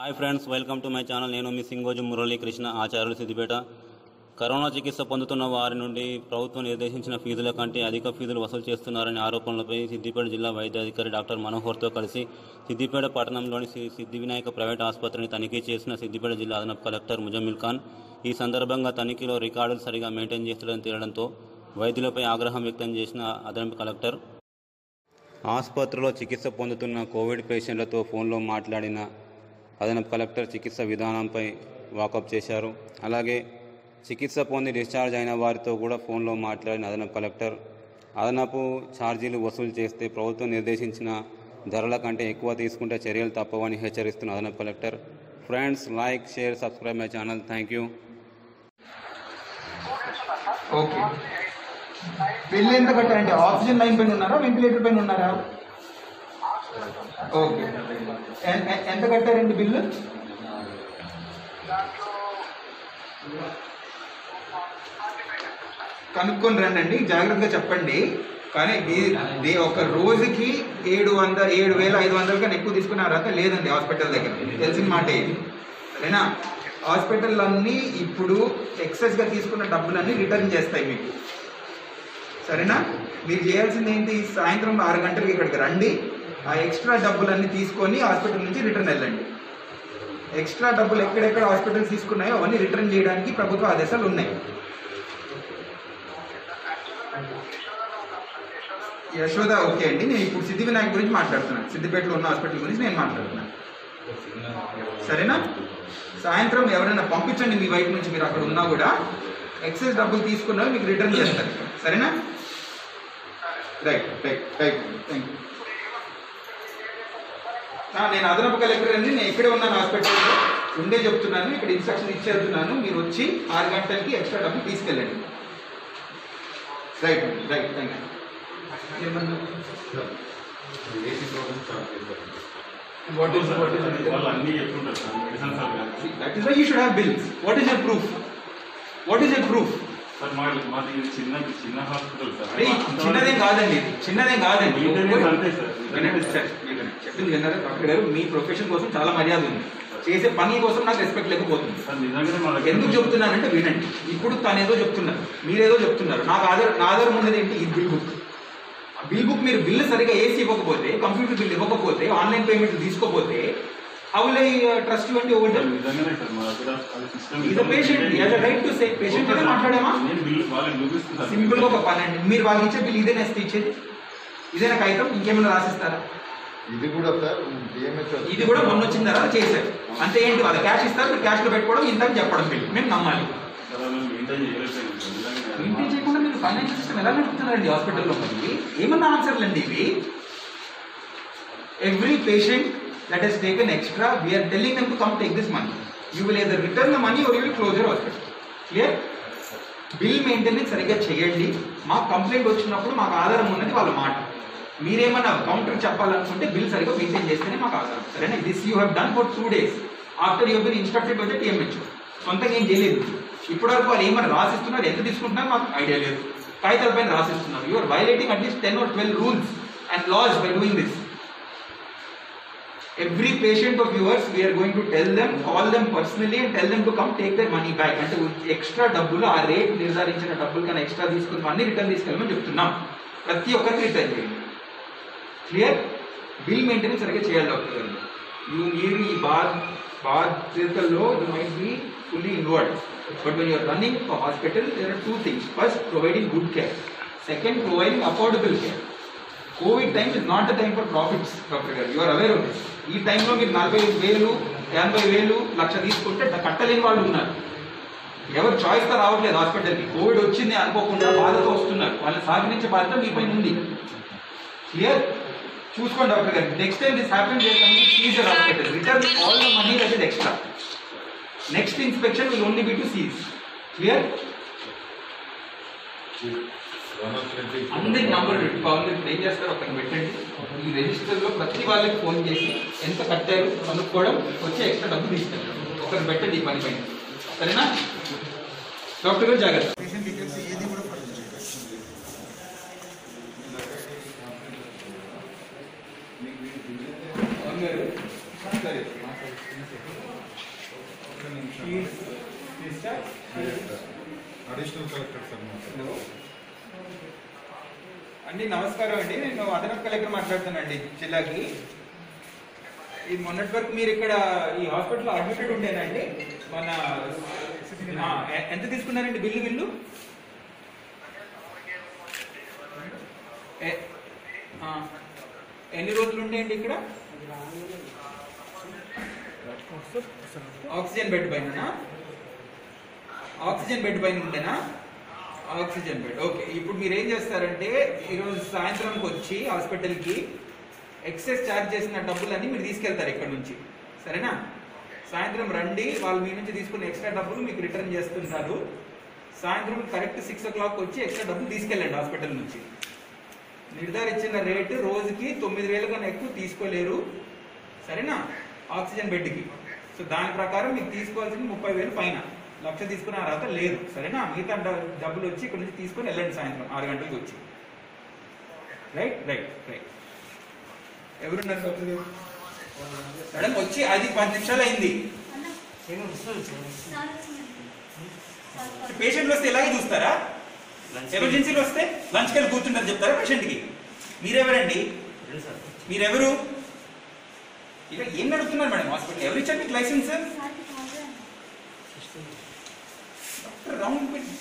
Hi friends, welcome to my channel. నేను మీ సింగోజు మురళీకృష్ణ, ఆచార్యులు, Siddipet. Corona చికిత్స పొందుతున్న వారి నుండి ప్రభుత్వం నిర్దేశించిన ఫీజుల కంటే అధిక ఫీజులు వసూలు చేస్తున్నారనే ఆరోపణలపై సిద్దిపేట జిల్లా వైద్యాధికారి డాక్టర్ మనోహర్తో కలిసి సిద్దిపేట పట్టణంలోని సిద్ధి వినాయక ప్రైవేట్ ఆసుపత్రిని తనిఖీ చేసిన సిద్దిపేట జిల్లా అదనపు కలెక్టర్ ముజమ్మిల్ ఖాన్ ఈ సందర్భంగా తనిఖీలో రికార్డులు సరిగా మెయింటైన్ చేస్తుందని తేలడంతో వైద్యులపై ఆగ్రహం వ్యక్తం చేసిన అదనపు కలెక్టర్ ఆసుపత్రిలో చికిత్స పొందుతున్న కోవిడ్ పేషెంట్లతో ఫోన్లో మాట్లాడిన అదనపు కలెక్టర్ చికిత్స విధానంపై వాకప్ చేశారు. అలాగే చికిత్స పొంది డిశ్చార్జ్ అయిన వారితో కూడా ఫోన్లో మాట్లాడిన అదనపు కలెక్టర్ అదనపు ఛార్జీలు వసూలు చేస్తే ప్రభుత్వం నిర్దేశించిన ధరల కంటే ఎక్కువ తీసుకుంటే చర్యలు తప్పవని హెచ్చరిస్తున్న అదనపు collector. Friends, like, share, subscribe my channel. Thank you. Okay, bill ఎంత కట్టారంటే ఆక్సిజన్ లైన్ పైన ఉన్నారా, వెంటిలేటర్ పైన ఉన్నారా? ఓకే, ఎంత కట్టారండి బిల్లు? కనుక్కొని రండి, జాగ్రత్తగా చెప్పండి. కానీ ఒక రోజుకి 7,500 కన్నా ఎక్కువ తీసుకునే అర్హత లేదండి హాస్పిటల్ దగ్గర. తెలిసిన మాట ఇది, సరేనా? హాస్పిటల్ ఇప్పుడు ఎక్సెస్గా తీసుకున్న డబ్బులన్నీ రిటర్న్ చేస్తాయి మీకు, సరేనా? మీరు చేయాల్సింది ఏంటి, సాయంత్రం 6 గంటలకి ఇక్కడికి రండి, ఆ ఎక్స్ట్రా డబ్బులన్నీ తీసుకొని హాస్పిటల్ నుంచి రిటర్న్ వెళ్ళండి. ఎక్స్ట్రా డబ్బులు ఎక్కడెక్కడ హాస్పిటల్స్ తీసుకున్నాయో అవన్నీ రిటర్న్ చేయడానికి ప్రభుత్వ ఆదేశాలు ఉన్నాయి. యశోద ఓకే అండి. నేను ఇప్పుడు సిద్ధి వినాయక్ గురించి మాట్లాడుతున్నాను, సిద్దిపేటలో ఉన్న హాస్పిటల్ గురించి నేను మాట్లాడుతున్నాను, సరేనా? సాయంత్రం ఎవరైనా పంపించండి మీ వైపు నుంచి, మీరు అక్కడ ఉన్నా కూడా ఎక్సెస్ డబ్బులు తీసుకున్నా మీకు రిటర్న్ చేస్తారు, సరేనా? Right right right, thank you. నేను అదనపు కలెక్టర్ అండి, నేను ఇక్కడే ఉన్నాను హాస్పిటల్లో ఉండే చెప్తున్నాను, ఇక్కడ ఇన్స్ట్రక్షన్ ఇచ్చేస్తున్నాను. మీరు వచ్చి 6 గంటలకి ఎక్స్ట్రా డబ్బులు తీసుకెళ్ళండి. Right right, thank you. What is that is why you should have bills. What is your proof? What is your proof? చిన్నదేం కాదండి, చిన్నదేం కాదండి. చెప్పింది విన్నారా డాక్టర్ గారు? మీ ప్రొఫెషన్ కోసం చాలా మర్యాద ఉంది, చేసే పని కోసం నాకు రెస్పెక్ట్ లేకపోతుంది. ఎందుకు చెప్తున్నానంటే వినండి. ఇప్పుడు తనేదో చెప్తున్నారు, మీరేదో చెప్తున్నారు. నాకు ఆధారం ఉన్నది ఏంటి? ఈ బిల్ బుక్. బిల్ బుక్ మీరు బిల్లు సరిగా ఏసీ ఇవ్వకపోతే, కంప్యూటర్ బిల్ ఇవ్వకపోతే, ఆన్లైన్ పేమెంట్ తీసుకోపోతే how will I trust you and over them? Is a patient, he has a right to say. Patient తోనే మాట్లాడామా? సింపుల్ గా ఒక పని అండి, మీరు వాళ్ళకి ఇచ్చే బిల్ ఇదేనా ఇచ్చేది? ఇదేనా కాగితం? ఇంకేమైనా రాసిస్తారా? ఇది కూడా సార్, ఇది కూడా మొన్న వచ్చిన తర్వాత చేశారు అంతే. ఏంటి, వాళ్ళ క్యాష్ ఇస్తారు, క్యాష్ లో పెట్టుకోవడం, ఇంతకు చెప్పడం బిల్ మేము నమ్మాలి. మెయింటైన్ చేయకుండా మీరు ఫైనాన్షియల్ సిస్టమ్ ఎలా నడుపుతున్నారండి హాస్పిటల్లో? మరి ఏమన్నా ఆన్సర్లు అండి ఇవి? Every patient that has taken extra, we are telling them to come take this money. You will either return the money or you will close your hospital. Clear? Bill maintenance సరిగ్గా చేయండి. మాకు కంప్లైంట్ వచ్చినప్పుడు మాకు ఆధారం ఉన్నది వాళ్ళ మాట. మీరేమన్నా కౌంటర్ చెప్పాలనుకుంటే బిల్ సరిగ్గా మెయింటైన్ చేస్తేనే మాకు ఆధారం, సరేనా? This you have done for 2 days after you been instructed by the TMHO. సొంతంగా ఏం చేయలేదు. ఇప్పటివరకు వాళ్ళు ఏమైనా రాసిస్తున్నారు, ఎంత తీసుకుంటున్నారు మాకు ఐడియా లేదు. కాగితాల పైన రాసిస్తున్నారు. You are violating at least 10 or 12 rules and laws by doing this. Every patient of yours, we are going to tell them, call them personally and tell them to come take their money back. అంటే extra డబ్బులు, ఆ rate నిర్ధారించిన డబ్బులు కన్నా extra తీసుకుని అన్ని return తీసుకెళ్ళమని చెప్తున్నాం. ప్రతి ఒక్కరికి రిటర్న్ చేయండి. క్లియర్? బిల్ మెయింటెనెన్స్ సరిగ్గా చేయాలి డాక్టర్ గారు. మీరు ఈ బాధ్యతల్లో you might be fully involved, but when you're running for hospital there are 2 things. First, providing good care. Second, providing affordable care. Covid time is not the time for profits doctor గారు, you're aware of this. ఈ టైంలో మీరు 40,000, 80,000, 1,00,000 తీసుకుంటే కట్టలేని వాళ్ళు ఉన్నారు. ఎవరు చాయిస్తో రావట్లేదు హాస్పిటల్కి. కోవిడ్ వచ్చింది అనుకోకుండా బాధతో వస్తున్నారు. వాళ్ళని సాగనించే బాధ్యత మీ పైన ఉంది. క్లియర్? చూసుకోండి డాక్టర్ గారు. Next time this happens, seize your hospital, return all the money that is extra. Next inspection will only be to seize. Clear? అందరికి నంబర్ కావాలి, ఏం చేస్తారు అక్కడ పెట్టండి. ఈ రిజిస్టర్లో ప్రతి వాళ్ళకి ఫోన్ చేసి ఎంత కట్టారు కనుక్కోవడం, వచ్చి ఎక్స్ట్రా డబ్బు తీసుకెళ్ళారు. ఒకరికి పెట్టండి ఈ పని పైన, సరేనా? డాక్టర్ గారు జాగ్రత్త. పేషెంట్ డీటెయిల్స్ ఏది కూడా పట్టించండి. Additional collector sir. అండి నమస్కారం అండి, నేను అదనపు కలెక్టర్ మాట్లాడుతానండి జిల్లాకి. ఈ మొన్నటి వరకు మీరు ఇక్కడ ఈ హాస్పిటల్లో అడ్మిటెడ్ ఉండేనండి. మన ఎంత తీసుకున్నారండి బిల్లు? ఎన్ని రోజులు ఉండేయండి ఇక్కడ? ఆక్సిజన్ బెడ్ పైన ఉండేనా? Oxygen bed, okay. ఇప్పుడు మీరు ఏం చేస్తారంటే ఈరోజు సాయంత్రంకి వచ్చి హాస్పిటల్కి ఎక్సెస్ ఛార్జ్ చేసిన డబ్బులన్నీ మీరు తీసుకెళ్తారు ఇక్కడ నుంచి, సరేనా? సాయంత్రం రండి, వాళ్ళు మీ నుంచి తీసుకున్న ఎక్స్ట్రా డబ్బులు మీకు రిటర్న్ చేస్తుంటారు. సాయంత్రం కరెక్ట్ 6 o'clock వచ్చి ఎక్స్ట్రా డబ్బులు తీసుకెళ్ళండి హాస్పిటల్ నుంచి. నిర్ధారించిన రేటు రోజుకి 9,000 కన్నా ఎక్కువ తీసుకోలేరు, సరేనా? ఆక్సిజన్ బెడ్కి. సో దాని ప్రకారం మీకు తీసుకోవాల్సింది 30,000 పైన. 1,00,000 తీసుకున్న అర్హత లేదు, సరేనా? మిగతా డబ్బులు వచ్చి ఇక్కడ నుంచి తీసుకొని వెళ్ళండి సాయంత్రం 6 గంటలకు వచ్చి. Right right right. ఎవరున్నారు డాక్టర్ గారు? మేడం వచ్చి అది 10 నిమిషాలు అయింది. పేషెంట్లు వస్తే ఇలాగే చూస్తారా? ఎమర్జెన్సీలు వస్తే లంచ్కి వెళ్ళి కూర్చుంటారు చెప్తారా పేషెంట్కి? మీరెవరండి? మీరెవరు? ఇక్కడ ఏం నడుపుతున్నారు మేడం హాస్పిటల్? ఎవరు ఇచ్చారు మీకు లైసెన్స్? డాక్టర్ రౌండ్ పెట్టి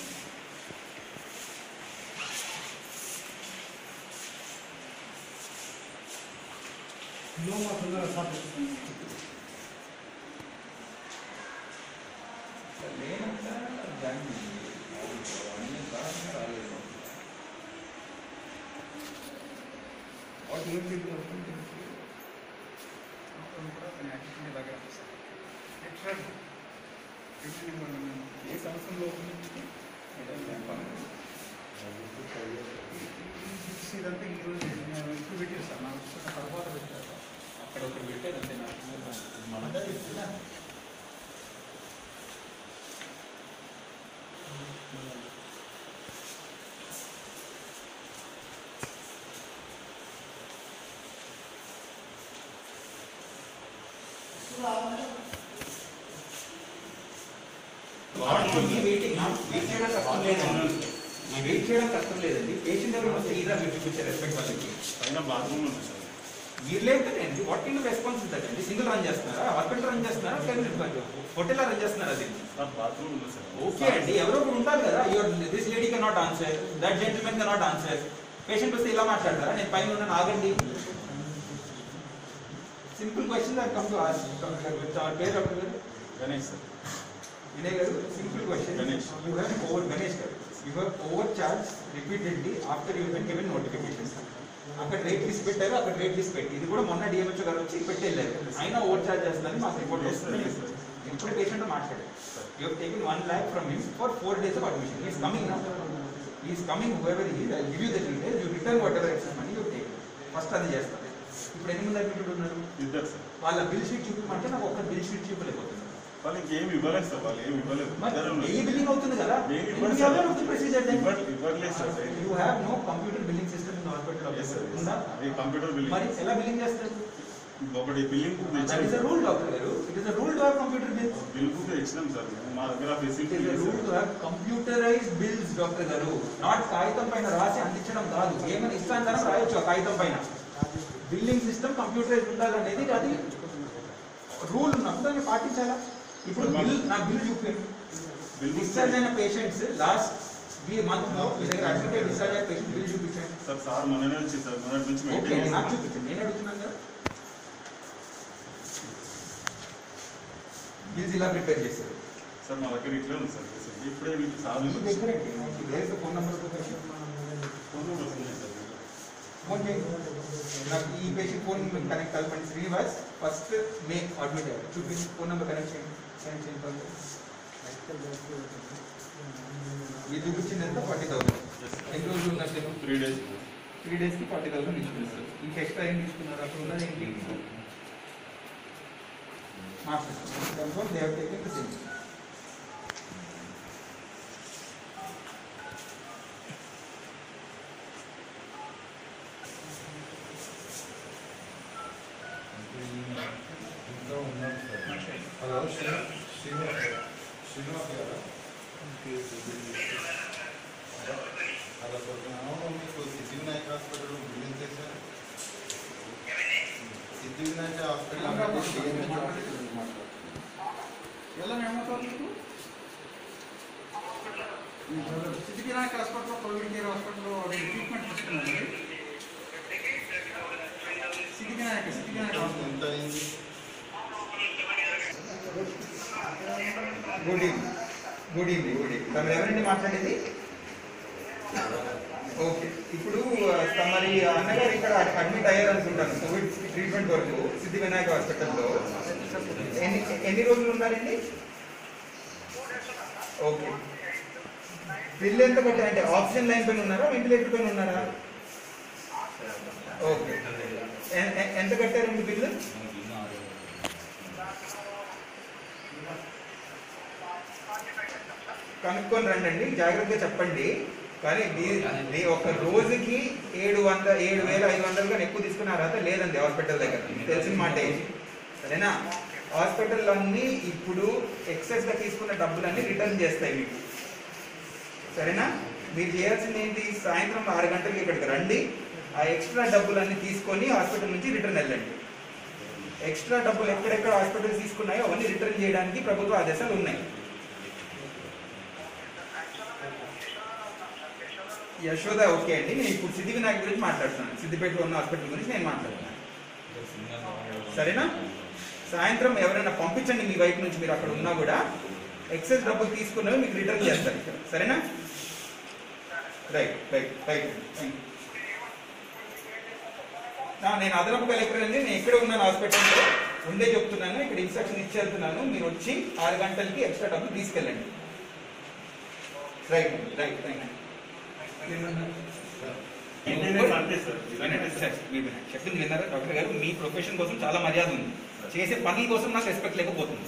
ఏ సంవత్సరంలో ఇదంతా ఈరోజు ఇప్పుడు పెట్టారు సార్, నా తర్వాత పెట్టారు. అక్కడ ఒకటి పెట్టేది అంతే నాకు. వెయిట్ చేయడం కష్టం లేదండి. పేషెంట్ ఎవరు వస్తే ఈజా మీరు చూపించే రెస్పెక్ట్ వాళ్ళకి. మీరు లేదండి, వాట్ కైండ్ ఆఫ్ రెస్పాన్స్ అండి? సింగిల్ రన్ చేస్తున్నారా? హాస్పిటల్ రన్ చేస్తున్నారా? హోటల్ రన్ చేస్తున్నారా? అది ఓకే అండి, ఎవరో ఒకరు ఉంటారు కదా. This lady cannot answer, that gentlemen cannot answer. Patient వస్తే ఇలా మాట్లాడతారా? నేను పైన ఉన్నాను ఆగండి. Simple question come to ask. పేరు డాక్టర్ గారు? గణేష్ సార్. వినయ్ గారు, సింపుల్ క్వశ్చన్. గణేష్. గణేష్ గారు, you have overcharged repeatedly after you have been given notifications. అక్కడ రేట్ లిస్ట్ పెట్టారు, అక్కడ రేట్ లిస్ట్ పెట్టి ఇది కూడా మొన్న డిఎంహెచ్ఓ గారు వచ్చి పెట్టి వెళ్ళారు. అయినా ఓవర్ చార్జ్ చేస్తుందని మాకు రిపోర్ట్ వస్తుంది. ఇప్పుడే పేషెంట్ మాట్లాడారు. You have taken 1 lakh from him for 4 days of admission. He is coming now. He is coming, whoever he is. I will give you the details. You return whatever extra money you take. First అది చేస్తారు. ఇప్పుడు 8 మంది admitted ఉన్నారు. ఇద్దరు sir. వాళ్ళ bill sheet చూపించమంటే నాకు ఒక్క bill sheet చూపలేకపోతుంది. వాళ్ళు ఇంకేమి ఇవ్వలేదు సార్, వాళ్ళు ఏమి ఇవ్వలేదు. డైలీ బిల్లింగ్ అవుతుంది కదా. ఇవ్వలేదు sir. You have no computer billing system in the hospital. ఉందా? Computer billing. మరి ఎలా బిల్లింగ్ చేస్తారు? ఒకటి billing book That is a rule, doctor garu. It is a rule to have computer bills. Bill book ఇచ్చినాం sir, మా దగ్గర facility It is a rule to have computerized bills, doctor garu. Not కాగితం పైన రాసి అందించడం కాదు. ఏమైనా ఇష్టాంతరం రాయొచ్చు ఆ కాగితం పైన. బిల్లింగ్ సిస్టమ్ కంప్యూటరైజ్ ఉండాలనేది అది రూల్ ఉన్నప్పుడు దాన్ని పాటించాలా. ఇప్పుడు బిల్ నా బిల్ చూపించండి. డిశ్చార్జ్ అయిన పేషెంట్స్ లాస్ట్ మంత్ మీ దగ్గర అడ్మిట్ డిశ్చార్జ్ అయిన పేషెంట్ బిల్ చూపించండి సార్. మొన్న నుంచి సార్, మొన్నటి నుంచి ఓకే, నాకు చూపించండి. నేను అడుగుతున్నాను కదా. బిల్స్ ఇలా ప్రిపేర్ చేశారు సార్. మా దగ్గర ఇట్లే ఉంది సార్. ఇప్పుడే మీకు సార్ మీ దగ్గర ఫోన్ నెంబర్ ఫోన్ నెంబర్ ఉంది సార్. ఫోన్ చేయండి నాకు. ఈ పేషెంట్ ఫోన్ కనెక్ట్ కలపండి. శ్రీవాస్ 1st May అడ్మిట్ అయ్యారు. చూపించి ఫోన్ నెంబర్ కనెక్ట్ చేయండి. ఇది చూపించింది ఎంత? 40,000. ఎన్ని రోజులు ఉన్నట్టు? 3 days. 3 daysకి 40,000 తీసుకున్నారు. ఇంకా ఎక్స్ట్రా ఏం తీసుకున్నారు? అక్కడ ఉన్నది ఏంటి? Confirm they have taken the same. ఇంకా ఉన్నారు సార్. సిద్ధివినాయక హాస్పిటల్ బిల్లింగ్ చేశారు. సిద్ధివినాయక హాస్పిటల్ ఎలా ఏమవుతుంది మీకు సిద్ధివినాయక హాస్పిటల్లో కోవిడ్ కేర్ హాస్పిటల్లో ట్రీట్మెంట్ తీసుకున్నాను. సిద్ధివినాయక హాస్పిటల్ ఎంత అయింది? Good evening. Good evening. Good evening. తమరు ఎవరండి మాట్లాడేది? ఓకే. ఇప్పుడు తమరి అన్నగారు ఇక్కడ అడ్మిట్ అయ్యారు అనుకుంటాను కోవిడ్ ట్రీట్మెంట్ వరకు సిద్ధి వినాయక హాస్పిటల్లో. ఎన్ని రోజులు ఉన్నారండి? ఓకే. బిల్ ఎంత కట్టారంటే ఆక్సిజన్ లైన్ పైన ఉన్నారా, వెంటిలేటర్ పైన ఉన్నారా? ఓకే. ఎంత కట్టారండి బిల్లు? కనుక్కొని రండి, జాగ్రత్తగా చెప్పండి. కానీ ఒక రోజుకి 7,500 కానీ ఎక్కువ తీసుకున్న అర్హత లేదండి హాస్పిటల్ దగ్గర, తెలిసిన మాట. సరేనా? హాస్పిటల్ అన్నీ ఇప్పుడు ఎక్సెస్ గా తీసుకున్న డబ్బులన్నీ రిటర్న్ చేస్తాయి మీకు. సరేనా? మీరు చేయాల్సింది ఏంటి? సాయంత్రం 6 గంటలకి ఇక్కడికి రండి, ఆ ఎక్స్ట్రా డబ్బులన్నీ తీసుకొని హాస్పిటల్ నుంచి రిటర్న్ వెళ్ళండి. ఎక్స్ట్రా డబ్బులు ఎక్కడెక్కడ హాస్పిటల్ తీసుకున్నాయో అవన్నీ రిటర్న్ చేయడానికి ప్రభుత్వ ఆదేశాలు ఉన్నాయి. యశోద ఓకే అండి. నేను ఇప్పుడు సిద్ధి వినాయక గురించి మాట్లాడుతున్నాను. సిద్దిపేటలో ఉన్న హాస్పిటల్ గురించి నేను మాట్లాడుతున్నాను. సరేనా? సాయంత్రం ఎవరైనా పంపించండి మీ వైపు నుంచి, మీరు అక్కడ ఉన్నా కూడా ఎక్సెస్ డబ్బులు తీసుకున్నవి మీకు రిటర్న్ చేస్తారు ఇక్కడ. సరేనా? Right right right. నేను అదనపు కలెక్టర్ అండి. నేను ఎక్కడ ఉన్నాను హాస్పిటల్లో ఉండే చెప్తున్నాను. ఇక్కడ ఇన్స్ట్రక్షన్ ఇచ్చి వెళ్తున్నాను. మీరు వచ్చి 6 గంటలకి ఎక్స్ట్రా డబ్బులు తీసుకెళ్ళండి. Right right right. చెప్పింది విన్నారా డాక్టర్ గారు? మీ ప్రొఫెషన్ కోసం చాలా మర్యాద ఉంది, చేసే పనుల కోసం నాకు రెస్పెక్ట్ లేకపోతుంది.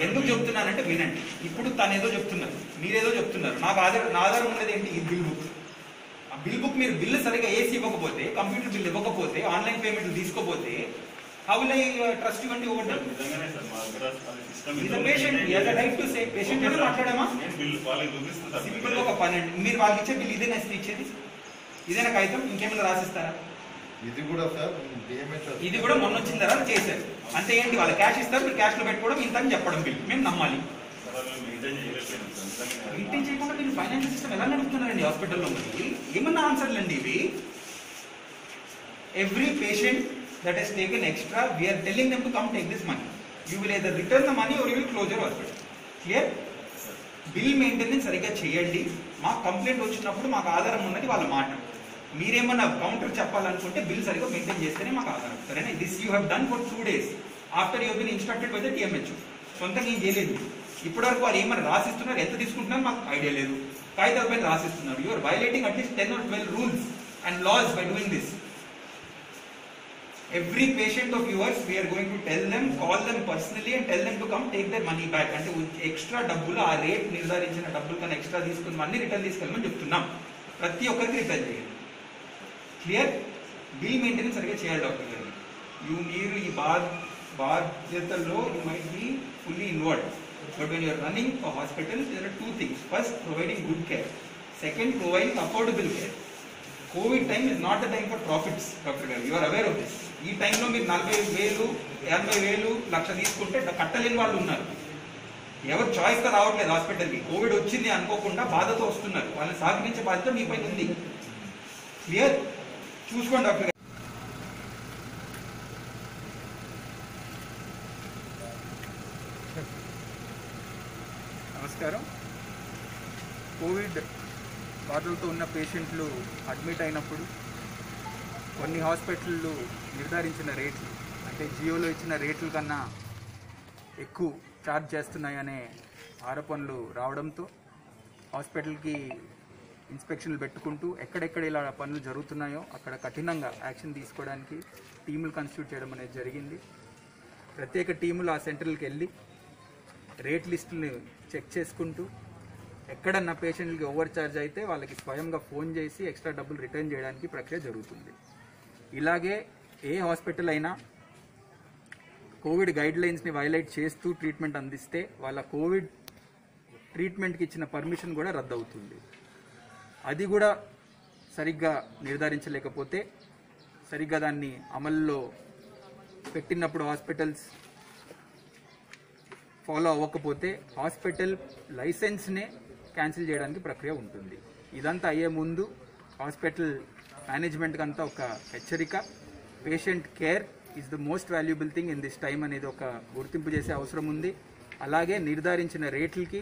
ఎందుకు చెప్తున్నానంటే వినండి. ఇప్పుడు తను ఏదో చెప్తున్నారు, మీరేదో చెప్తున్నారు. నాకు ఆధారం ఉండేది ఏంటి? ఈ బిల్ బుక్. ఆ బిల్ బుక్ మీరు బిల్లు సరిగా ఏసీ ఇవ్వకపోతే, కంప్యూటర్ బిల్ ఇవ్వకపోతే, ఆన్లైన్ పేమెంట్లు తీసుకోపోతే how will I trust you and over them? Is the patient, he has a right to say, patient ఏదో మాట్లాడామా? సింపుల్ గా ఒక పని అండి. మీరు వాళ్ళకి ఇచ్చే బిల్ ఇదేనా ఇచ్చేది? ఇదేనా కాగితం? ఇంకేమైనా రాసిస్తారా? ఇది కూడా సార్, ఇది కూడా మొన్న వచ్చిన తర్వాత చేశారు. అంటే ఏంటి? వాళ్ళు క్యాష్ ఇస్తారు, మీరు క్యాష్ లో పెట్టుకోవడం, ఇంత అని చెప్పడం బిల్. మేము నమ్మాలి. మెయింటైన్ చేయకుండా మీరు ఫైనాన్షియల్ సిస్టమ్ ఎలా నడుపుతున్నారండి హాస్పిటల్లో? మరి ఏమన్నా ఆన్సర్లు అండి ఇవి? Every patient that has taken extra, we are telling them to come take this money. You will either return the money or you will close your hospital. Clear? Bill maintenance సరిగ్గా చేయండి. మాకు కంప్లైంట్ వచ్చినప్పుడు మాకు ఆధారం ఉన్నది వాళ్ళ మాట. మీరేమన్నా కౌంటర్ చెప్పాలనుకుంటే బిల్ సరిగ్గా మెయింటైన్ చేస్తేనే మాకు ఆధారం. సరేనా? This you have done for 2 days after you been instructed by the TMH. సొంతంగా ఏం చేయలేదు. ఇప్పటివరకు వాళ్ళు ఏమైనా రాసిస్తున్నారు, ఎంత తీసుకుంటున్నారు మాకు ఐడియా లేదు. కాగితాల పైన రాసిస్తున్నారు. You are violating at least 10 or 12 rules and laws by doing this. Every patient of yours, we are going to tell them, call them personally and tell them to come take their money back. అంటే extra డబ్బులు, ఆ rate నిర్ధారించిన డబ్బులు కన్నా extra తీసుకుని అన్ని return తీసుకెళ్ళమని చెప్తున్నాం. ప్రతి ఒక్కరికి రిటర్న్ చేయండి. క్లియర్? బిల్ మెయింటెనెన్స్ సరిగ్గా చేయాలి డాక్టర్ గారు. మీరు ఈ బాధ్యతల్లో you might be fully involved. But when you're running a hospital, there are 2 things. First, providing good care. Second, providing affordable care. COVID time is not the time for profits doctor గారు. You are aware of this. ఈ టైంలో మీరు 40,000, 80,000, లక్ష తీసుకుంటే కట్టలేని వాళ్ళు ఉన్నారు. ఎవరు చాయిస్గా రావట్లేదు హాస్పిటల్కి. కోవిడ్ వచ్చింది అనుకోకుండా బాధతో వస్తున్నారు. వాళ్ళని సహకరించే బాధ్యత మీ పైన ఉంది. క్లియర్? చూసుకోండి డాక్టర్ గారు. నమస్కారం. కోవిడ్ బాధలతో ఉన్న పేషెంట్లు అడ్మిట్ అయినప్పుడు కొన్ని హాస్పిటళ్ళు నిర్ధారించిన రేట్లు, అంటే జియోలో ఇచ్చిన రేట్ల కన్నా ఎక్కువ ఛార్జ్ చేస్తున్నాయనే ఆరోపణలు రావడంతో హాస్పిటల్కి ఇన్స్పెక్షన్లు పెట్టుకుంటూ ఎక్కడెక్కడ ఇలా పనులు జరుగుతున్నాయో అక్కడ కఠినంగా యాక్షన్ తీసుకోవడానికి టీములు కన్స్టిట్యూట్ చేయడం అనేది జరిగింది. ప్రత్యేక టీములు ఆ సెంటర్లకు వెళ్ళి రేట్ లిస్టులు చెక్ చేసుకుంటూ ఎక్కడన్నా పేషెంట్లకి ఓవర్ ఛార్జ్ అయితే వాళ్ళకి స్వయంగా ఫోన్ చేసి ఎక్స్ట్రా డబ్బులు రిటర్న్ చేయడానికి ప్రక్రియ జరుగుతుంది. ఇలాగే ఏ హాస్పిటల్ అయినా కోవిడ్ గైడ్ లైన్స్ని వైలేట్ చేస్తూ ట్రీట్మెంట్ అందిస్తే వాళ్ళ కోవిడ్ ట్రీట్మెంట్కి ఇచ్చిన పర్మిషన్ కూడా రద్దు అవుతుంది. అది కూడా సరిగ్గా నిర్ధారించలేకపోతే, సరిగ్గా దాన్ని అమల్లో పెట్టినప్పుడు హాస్పిటల్స్ ఫాలో అవ్వకపోతే హాస్పిటల్ లైసెన్స్నే క్యాన్సిల్ చేయడానికి ప్రక్రియ ఉంటుంది. ఇదంతా అయ్యే ముందు హాస్పిటల్ మేనేజ్మెంట్కి అంతా ఒక హెచ్చరిక, patient care is the most valuable thing in this time అనేది ఒక గుర్తింపు చేసే అవసరం ఉంది. అలాగే నిర్ధారించిన రేట్లకి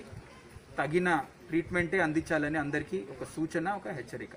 తగిన ట్రీట్మెంటే అందించాలని అందరికీ ఒక సూచన, ఒక హెచ్చరిక.